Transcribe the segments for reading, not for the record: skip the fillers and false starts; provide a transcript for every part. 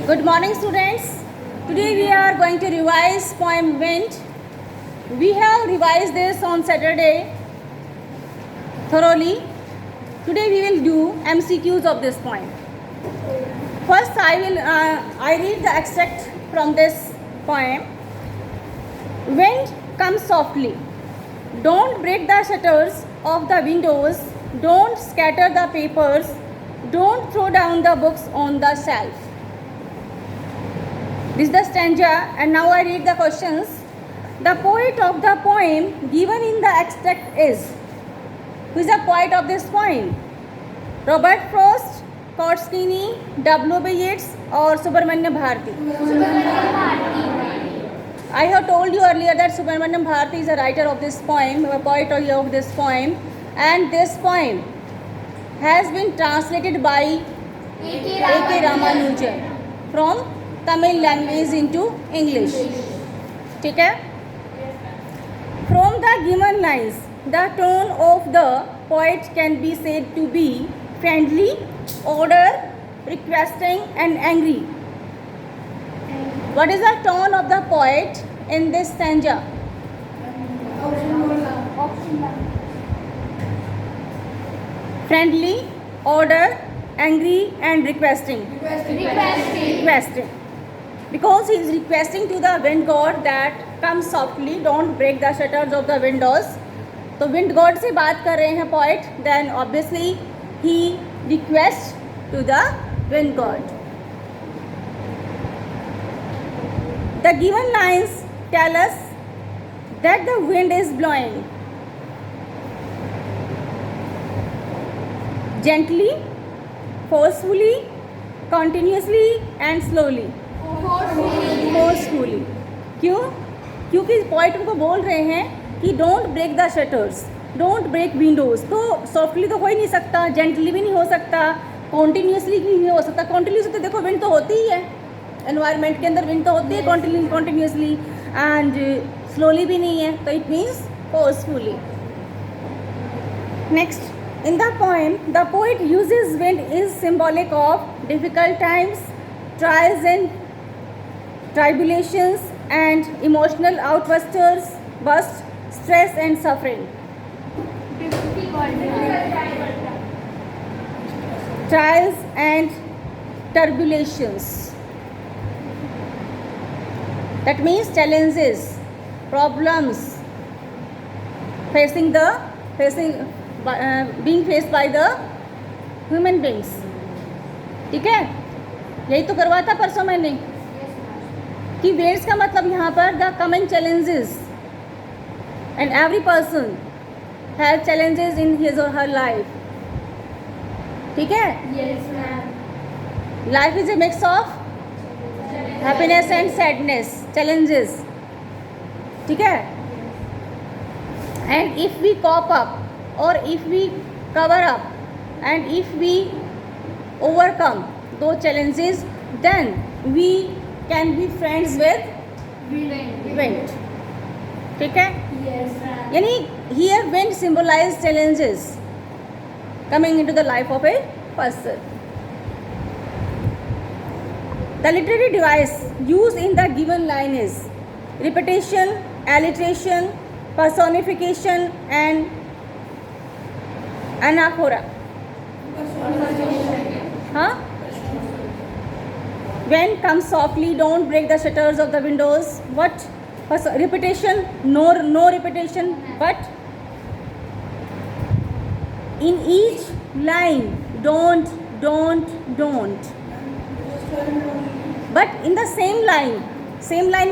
Good morning, students. Today we are going to revise poem Wind. We have revised this on Saturday thoroughly. Today we will do MCQs of this poem. First, I read the extract from this poem. Wind comes softly. Don't break the shutters of the windows. Don't scatter the papers. Don't throw down the books on the shelf. This is the stanza, and now I read the questions. The poet of the poem given in the extract is. Who is the poet of this poem? Robert Frost, Kurt Schilling, W.B. Yeats, or Subramanyam Bharati? I have told you earlier that Subramanyam Bharati is a writer of this poem, a poet of this poem, and this poem has been translated by A.K. Ramanujan from Tamil language into English. ठीक है? From the given lines, the tone of the poet can be said to be friendly, order, requesting, and angry. What is the tone of the poet in this stanza? Friendly, order, angry, and requesting. Requesting. Because he is requesting to the wind god that come softly, don't break the shutters of the windows. तो wind god से बात कर रहे हैं poet, then obviously he requests to the wind god. The given lines tell us that the wind is blowing gently, forcefully, continuously, and slowly. Forcefully. क्यों? क्योंकि poet उनको बोल रहे हैं कि don't break the shutters, don't break windows. तो softly तो हो ही नहीं सकता, जेंटली भी नहीं हो सकता, कॉन्टीन्यूसली भी नहीं हो सकता. कॉन्टीन्यूसली तो देखो विंड तो होती ही है, एनवायरनमेंट के अंदर विंड तो होती है कॉन्टीन्यूसली, एंड स्लोली भी नहीं है, तो it means forcefully. Next, in the poem, the poet uses wind is symbolic of difficult times, trials and tribulations, and emotional outbursts, stress and suffering. Trials and tribulations. That means challenges, problems, being faced by the human beings. ठीक है, यही तो करवा था परसों मैंने कि weights का मतलब यहाँ पर the coming challenges, and every person have challenges in his or her life. ठीक है, life is a mix of happiness and sadness, challenges. ठीक है, and if we cope up or if we cover up and if we overcome those challenges, then we can be friends with wind. ठीक है? Yes, ma'am. यानी here wind symbolize challenges coming into the life of a person. The literary device used in the given line is repetition, alliteration, personification, and anaphora. Huh? When comes softly, don't break the shutters of the windows. What? Repetition? No repetition. But in each line, don't. But in the same line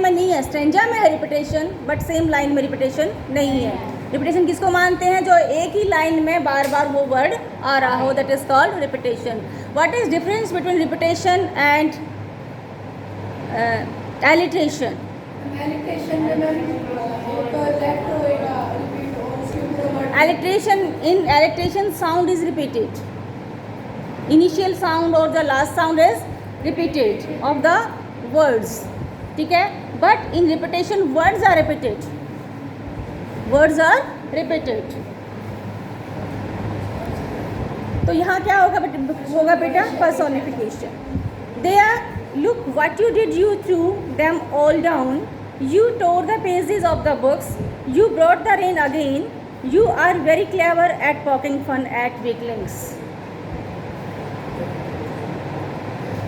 में नहीं है. Stanza में है repetition, but same line में repetition नहीं है. Repetition किसको मानते हैं? जो एक ही लाइन में बार बार वो वर्ड आ रहा हो, that is called repetition. What is difference between repetition and alliteration? Alliteration sound is repeated. Initial sound or the last sound is repeated of the words. ठीक है, but in repetition words are repeated. तो यहाँ क्या होगा बेटा? Personification. There, look what you did. You threw them all down. You tore the pages of the books. You brought the rain again. You are very clever at poking fun at weaklings.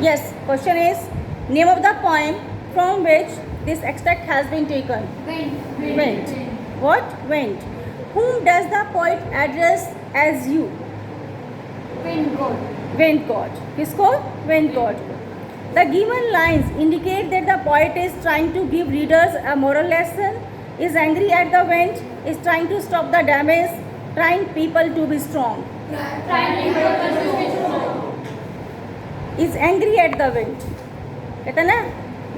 Yes, question is name of the poem from which this extract has been taken. Went. What? Went. Whom does the poet address as you? Wind God. Wind god. किसको? Wind god. The given lines indicate that the poet is trying to give readers a moral lesson, is angry at the wind, is trying to stop the damage, trying people to be strong. Is angry at the wind. कहता है ना,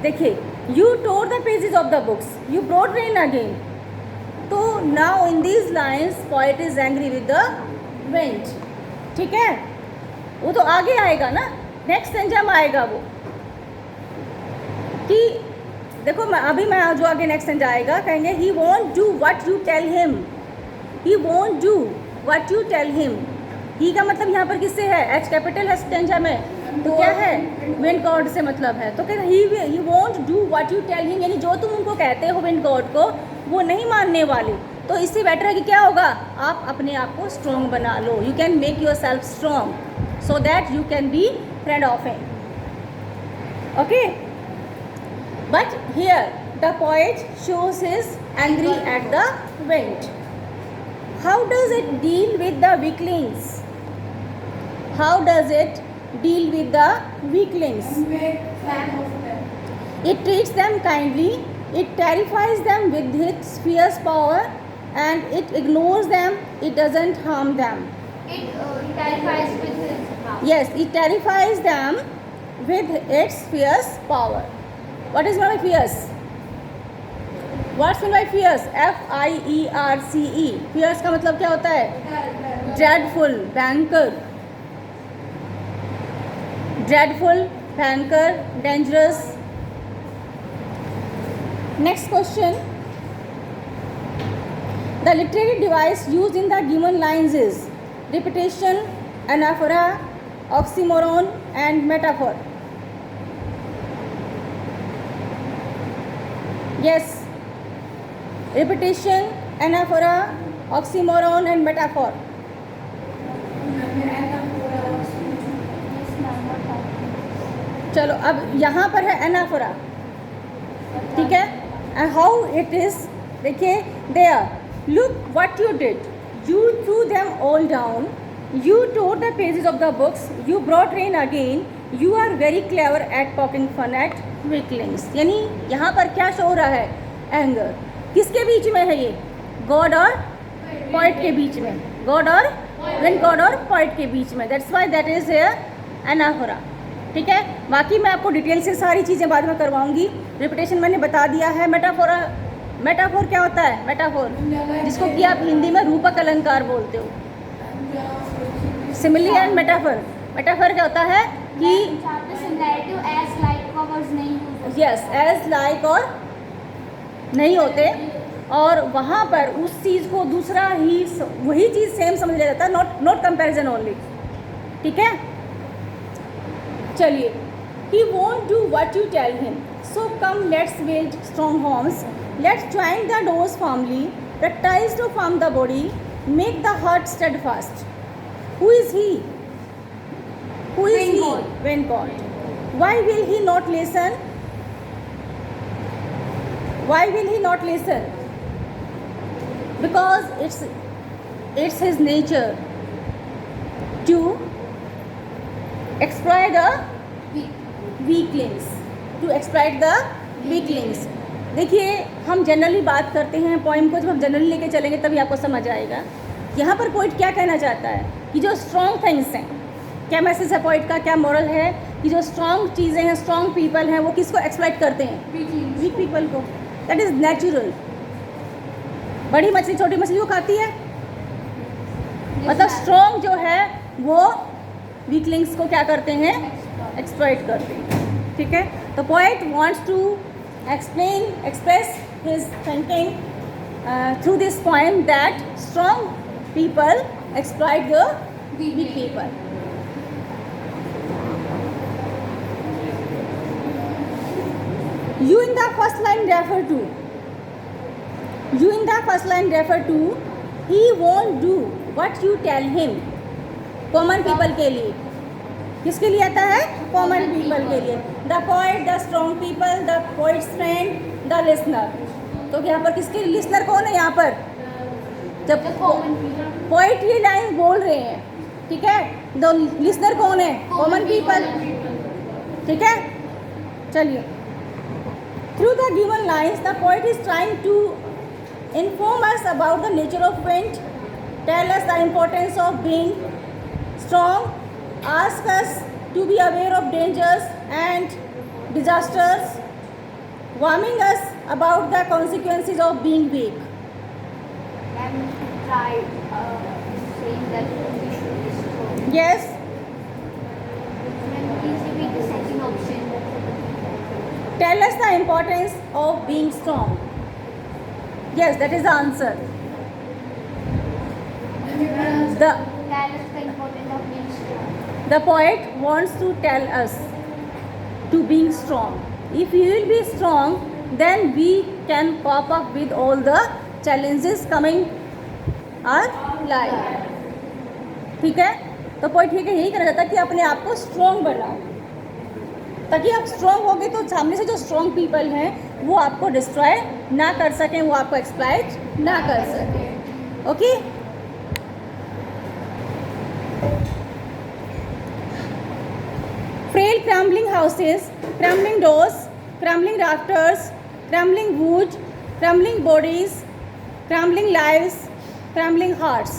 देखिए, you tore the pages of the books, you brought rain again. तो now in these lines, poet is angry with the wind. ठीक है? वो तो आगे आएगा ना, नेक्स्ट स्टेंजा में आएगा वो कि देखो मैं जो आगे नेक्स्ट स्टेंजा आएगा कहेंगे he won't do what you tell him. He won't do what you tell him. He का मतलब यहाँ पर किससे है? एच कैपिटल है स्टेंजा में, तो क्या है? विंड गॉड से मतलब है. तो कहते he won't do what you tell him, यानी जो तुम उनको कहते हो विंड गॉड को वो नहीं मानने वाले. तो इससे बेटर है कि क्या होगा, आप अपने आप को स्ट्रॉन्ग बना लो. You can make yourself strong so that you can be friend of him. Okay, but here the poet shows his angry at the wind. How does it deal with the weaklings? How does it deal with the weaklings? It treats them kindly, it terrifies them with its fierce power, and it ignores them, it doesn't harm them. It terrifies with its power. Yes, it terrifies them with its fierce power. What is meant by fierce? What's meant by fierce? F-I-E-R-C-E. Fierce का मतलब क्या होता है? Dreadful, भयंकर. Dreadful, भयंकर, dangerous. Next question. The literary device used in the given lines is repetition, anaphora, oxymoron, and metaphor. Yes, repetition, anaphora, oxymoron, and metaphor. चलो अब यहाँ पर है anaphora, ठीक है. And how it is, देखिए, there, look what you did. You threw them all down. You tore the pages of the books. You brought rain again. You are very clever at poking fun at weaklings. यानी यहाँ पर क्या show हो रहा है? Anger. किसके बीच में है ये? गॉड और पोइट के बीच में. गॉड और विंड गॉड और पोइट के बीच में. That's why that is anaphora. ठीक है, बाकी मैं आपको डिटेल से सारी चीज़ें बाद में करवाऊंगी. रिपीटेशन मैंने बता दिया है. मेटाफोरा, मेटाफोर क्या होता है? मेटाफोर जिसको कि आप हिंदी में रूपक अलंकार बोलते हो. Simile and metaphor. मेटाफोर क्या होता है कि यस, एज लाइक और नहीं होते, और वहाँ पर उस चीज़ को दूसरा ही वही चीज़ सेम समझ लिया जाता है. Not comparison only. ठीक है, चलिए. He won't do what you tell him. So come, let's build strong homes. Let's join the doors firmly. The ties to form the body. Make the heart steadfast. Who is he? Who is he? When God. Why will he not listen? Why will he not listen? Because it's his nature to exploit the weaklings. To exploit the weaklings. देखिए, हम generally बात करते हैं poem को, जब हम generally लेके चलेंगे तभी आपको समझ आएगा. यहाँ पर पोइट क्या कहना चाहता है कि जो स्ट्रॉन्ग थिंग्स हैं, क्या मैसेज है पोइट का, क्या मॉरल है कि जो स्ट्रॉन्ग चीज़ें हैं, स्ट्रॉन्ग पीपल हैं, वो किसको एक्सप्लॉइट करते हैं? वीक पीपल को. That is natural. बड़ी मछली छोटी मछली को खाती है, मतलब स्ट्रॉन्ग जो है वो वीकलिंग्स को क्या करते हैं? एक्सप्लॉइट करते हैं. ठीक है, तो poet wants to express his thinking through this poem that strong people exploit the weak people. You in the first line refer to. You in the first line refer to. He won't do what you tell him. Common people के लिए. किसके लिए आता है? Common people के लिए. The poet, the strong people, the poets friend, the listener. तो यहाँ पर किसके लिसनर कौन है यहाँ पर? जब पोइट ये लाइन बोल रहे हैं, ठीक है, द लिसनर कौन है? Common people. ठीक है, चलिए. Through the given lines the poet is trying to inform us about the nature of wind, tell us the importance of being strong, ask us to be aware of dangers and disasters, warning us about the consequences of being weak. And try saying that we should be strong. Yes, And easy with the second option. tell us the importance of being strong. Yes, that is the answer. The Tell us the importance of being strong. The poet wants to tell us to being strong. If we will be strong, then we can cope up with all the challenges coming our life. ठीक है, तो poet ठीक है यही कहना चाहता है कि अपने आप को स्ट्रॉन्ग बनाओ, ताकि आप स्ट्रॉन्ग होगे तो सामने से जो स्ट्रॉन्ग पीपल हैं वो आपको डिस्ट्रॉय ना कर सकें, वो आपको एक्सप्लॉइट ना कर सकें. Okay, frail crumbling houses, crumbling doors, crumbling rafters, crumbling wood, crumbling bodies, crumbling lives, crumbling hearts.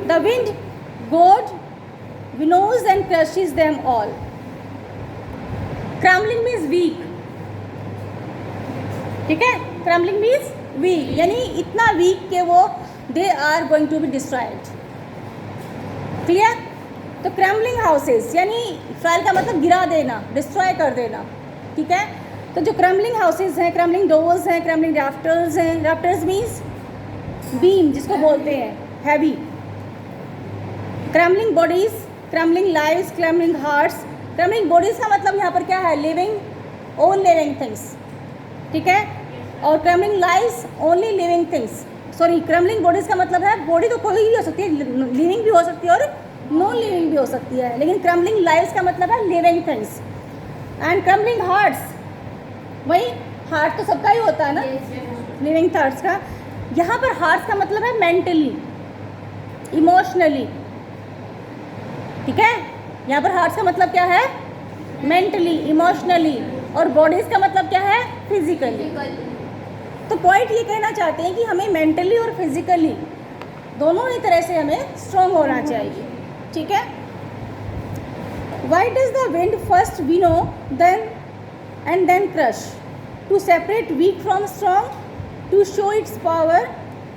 The wind, God, winnows and crushes them all. Crumbling means weak. ठीक है, crumbling means weak, यानी इतना weak कि वो they are going to be destroyed. Clear? तो crumbling houses यानी फ्राइल का मतलब गिरा देना, डिस्ट्रॉय कर देना. ठीक है, तो जो crumbling houses हैं, crumbling doors हैं, crumbling rafters हैं. rafters means beam जिसको बोलते हैं, heavy. crumbling bodies, crumbling lives, crumbling hearts. crumbling bodies का मतलब यहाँ पर क्या है? living, all living things. ठीक है, और crumbling lives, only living things. Sorry, crumbling bodies का मतलब है बॉडी तो कोई भी हो सकती है, लिविंग भी हो सकती है और नॉन लिविंग भी हो सकती है, लेकिन crumbling lives का मतलब है living things. And crumbling hearts, वही हार्ट तो सबका ही होता है ना, लिविंग थॉट्स का. यहाँ पर हार्ट्स का मतलब है मेंटली, इमोशनली. ठीक है, यहाँ पर हार्ट्स का मतलब क्या है? Mentally, emotionally. और बॉडीज का मतलब क्या है? फिजिकली. तो पॉइंट ये कहना चाहते हैं कि हमें मेंटली और फिजिकली दोनों ही तरह से हमें स्ट्रॉन्ग होना चाहिए. ठीक है. Why does the wind first winnow then and then crush? To separate weak from strong, to show its power,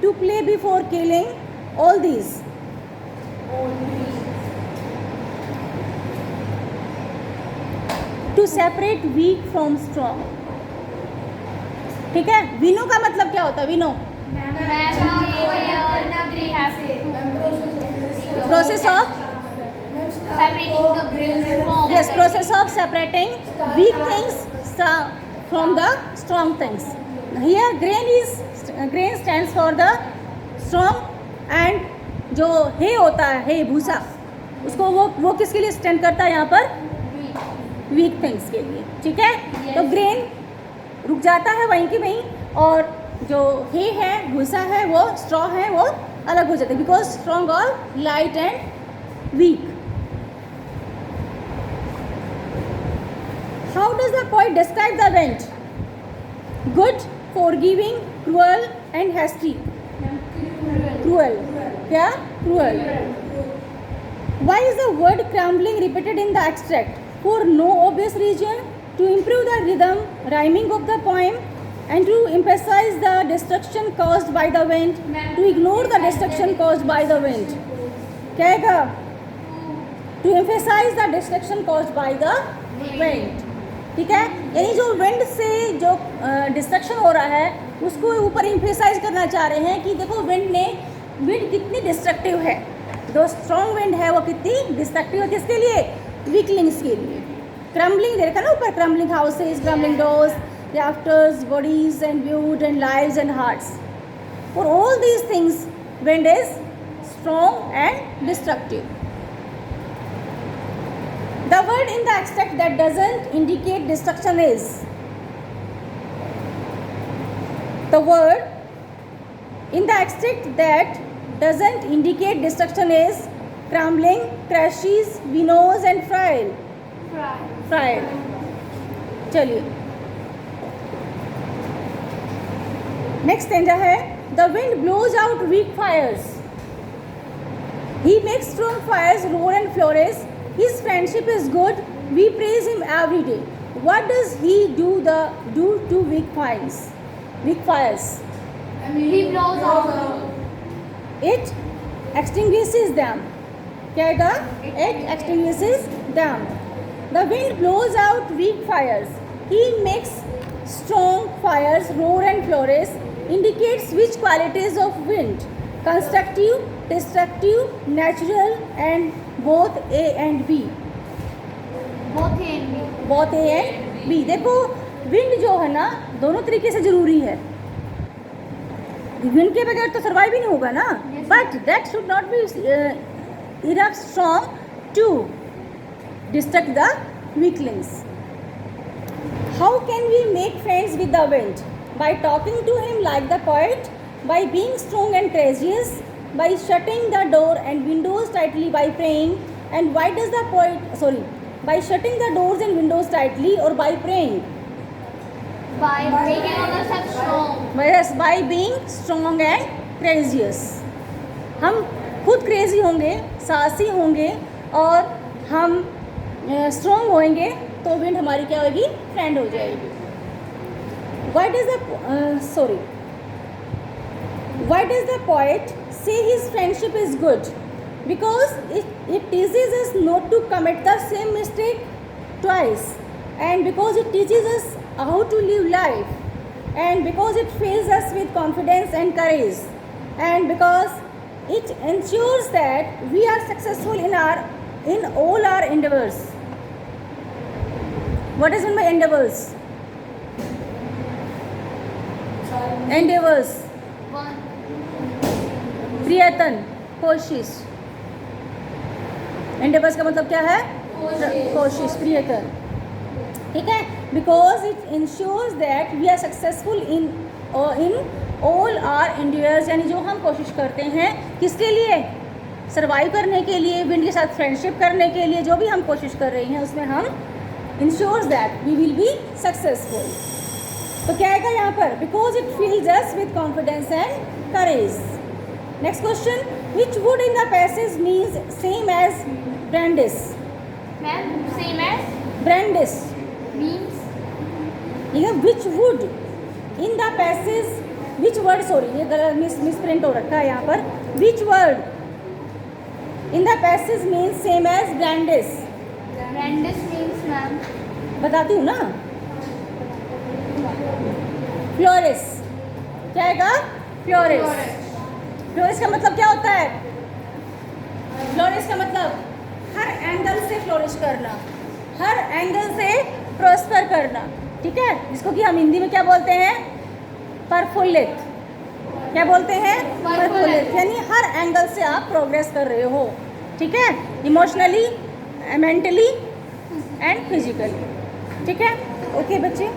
to play before killing, all these. To separate weak from strong. ठीक है, विनो का मतलब क्या होता है? विनो process of yes, process of separating weak things from the strong things. Here grain stands for the strong and जो hay होता है, hay भूसा, उसको वो किसके लिए स्टैंड करता है? यहाँ पर वीक थिंग्स के लिए. ठीक है, तो ग्रेन रुक जाता है वहीं की वहीं, और जो hay है, भूसा है, वो स्ट्रॉ है, वो अलग हो जाता है, बिकॉज स्ट्रॉन्ग और light and weak. How does the poet describe the wind? Good, forgiving, cruel and hasty. Cruel. क्या? Cruel. Why is the word crumbling repeated in the extract? For no obvious reason, to improve the rhythm, rhyming of the poem, and to emphasize the destruction caused by the wind, to ignore the destruction caused by the wind. क्या है? To emphasize the destruction caused by the wind. ठीक है, यानी जो wind से जो destruction हो रहा है उसको ऊपर इम्फेसाइज करना चाह रहे हैं कि देखो विंड कितनी डिस्ट्रक्टिव है. जो स्ट्रॉन्ग विंड है वो कितनी डिस्ट्रक्टिव है, किसके लिए? वीकलिंग्स के लिए. क्रम्बलिंग देखा ना ऊपर, crumbling houses, crumbling doors, rafters, bodies and wood and lives and hearts. For all these things, wind is strong and destructive. The word in the extract that doesn't indicate destruction is, the word in the extract that doesn't indicate destruction is crumbling, crashes, winnows and frail. Frail. चलिए next stanza है the wind blows out weak fires he makes strong fires roar and flourish his friendship is good we praise him every day what does he do to weak fires He blows out. It extinguishes them. क्या आएगा? It extinguishes them. The wind blows out weak fires. He makes strong fires roar and flourish. Indicates which qualities of wind? Constructive, destructive, natural, and both A and B. Both A and B. Both A and B. देखो wind जो है ना दोनों तरीके से जरूरी है. Wind के बगैर तो सर्वाइव ही नहीं होगा ना. But that should not be enough strong to destruct the weaklings. How can we make friends with the wind? By talking to him like the poet, by being strong and courageous, by shutting the door and windows tightly, by praying. And why does the poet by shutting the doors and windows tightly or by praying? By making ourselves strong. Yes, by being strong and courageous. हम खुद crazy होंगे, साहसी होंगे और हम strong होंगे तो wind हमारी क्या होगी? फ्रेंड हो जाएगी. Why does the poet say his friendship is good? Because it teaches us not to commit the same mistake twice, and because it teaches us how to live life, and because it fills us with confidence and courage, and because it ensures that we are successful in all our endeavors. What is meant by endeavors? Endeavors. One. प्रयत्न, कोशिश. Endeavours का मतलब क्या है? कोशिश, प्रयत्न. ठीक है. Because it insures that we are successful in all our endeavours. यानी जो हम कोशिश करते हैं किसके लिए? सर्वाइव करने के लिए, विंड के साथ फ्रेंडशिप करने के लिए. जो भी हम कोशिश कर रही हैं उसमें हम insures that we will be successful. तो क्या आएगा यहाँ पर? Because it feels us with confidence and courage. Next question. Which wood in the passage means same as Brandes? Ma'am, same as Brandes. means. ये which wood in the passage? Which word? Sorry, ये गलत misprint हो रखा है यहाँ पर. Which word in the passage means same as Brandes? Brandes means, ma'am. बताती हूँ ना. Flourish. क्या आएगा? Flourish. फ्लोरिश का मतलब क्या होता है? फ्लोरिश का मतलब हर एंगल से फ्लोरिश करना, हर एंगल से प्रॉस्पर करना. ठीक है. जिसको कि हम हिंदी में क्या बोलते हैं? प्रफुल्लित. क्या बोलते हैं? प्रफुल्लित. यानी हर एंगल से आप प्रोग्रेस कर रहे हो. ठीक है. Emotionally, mentally and physically. ठीक है. ओके बच्चे.